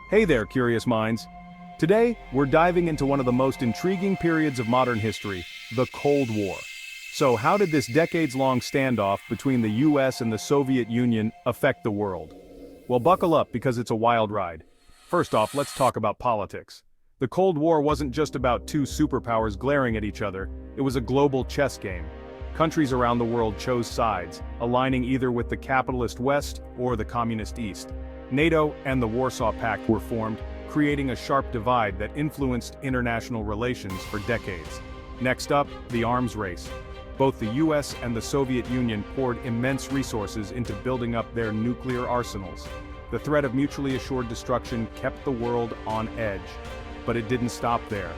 Hey there, curious minds. Today, we're diving into one of the most intriguing periods of modern history, the Cold War. So how did this decades-long standoff between the US and the Soviet Union affect the world? Well, buckle up because it's a wild ride. First off, let's talk about politics. The Cold War wasn't just about two superpowers glaring at each other, it was a global chess game. Countries around the world chose sides, aligning either with the capitalist West or the communist East. NATO and the Warsaw Pact were formed, creating a sharp divide that influenced international relations for decades. Next up, the arms race. Both the US and the Soviet Union poured immense resources into building up their nuclear arsenals. The threat of mutually assured destruction kept the world on edge. But it didn't stop there.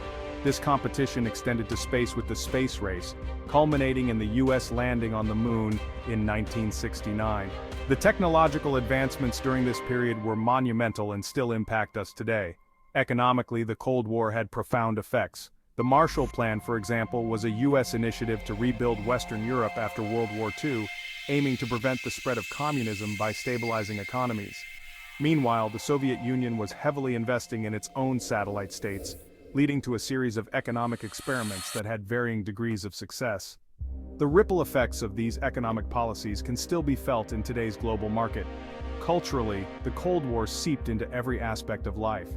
This competition extended to space with the space race, culminating in the US landing on the moon in 1969. The technological advancements during this period were monumental and still impact us today. Economically, the Cold War had profound effects. The Marshall Plan, for example, was a US initiative to rebuild Western Europe after World War II, aiming to prevent the spread of communism by stabilizing economies. Meanwhile, the Soviet Union was heavily investing in its own satellite states, leading to a series of economic experiments that had varying degrees of success. The ripple effects of these economic policies can still be felt in today's global market. Culturally, the Cold War seeped into every aspect of life.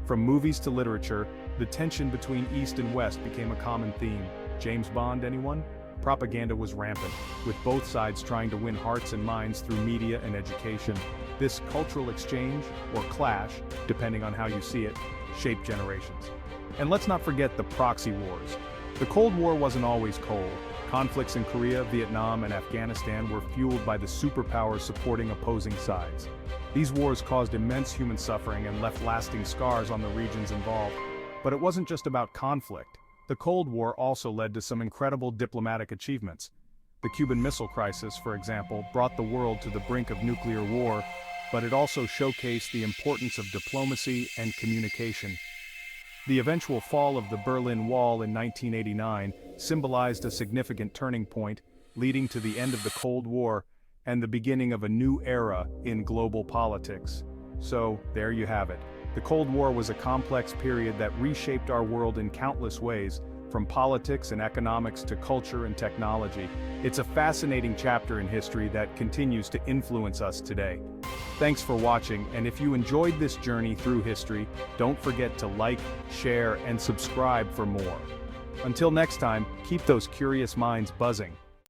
From movies to literature, the tension between East and West became a common theme. James Bond, anyone? Propaganda was rampant, with both sides trying to win hearts and minds through media and education. This cultural exchange, or clash, depending on how you see it, shaped generations. And let's not forget the proxy wars. The Cold War wasn't always cold. Conflicts in Korea, Vietnam, and Afghanistan were fueled by the superpowers supporting opposing sides. These wars caused immense human suffering and left lasting scars on the regions involved. But it wasn't just about conflict. The Cold War also led to some incredible diplomatic achievements. The Cuban Missile Crisis, for example, brought the world to the brink of nuclear war, but it also showcased the importance of diplomacy and communication. The eventual fall of the Berlin Wall in 1989 symbolized a significant turning point, leading to the end of the Cold War and the beginning of a new era in global politics. So, there you have it. The Cold War was a complex period that reshaped our world in countless ways, from politics and economics to culture and technology. It's a fascinating chapter in history that continues to influence us today. Thanks for watching, and if you enjoyed this journey through history, don't forget to like, share, and subscribe for more. Until next time, keep those curious minds buzzing.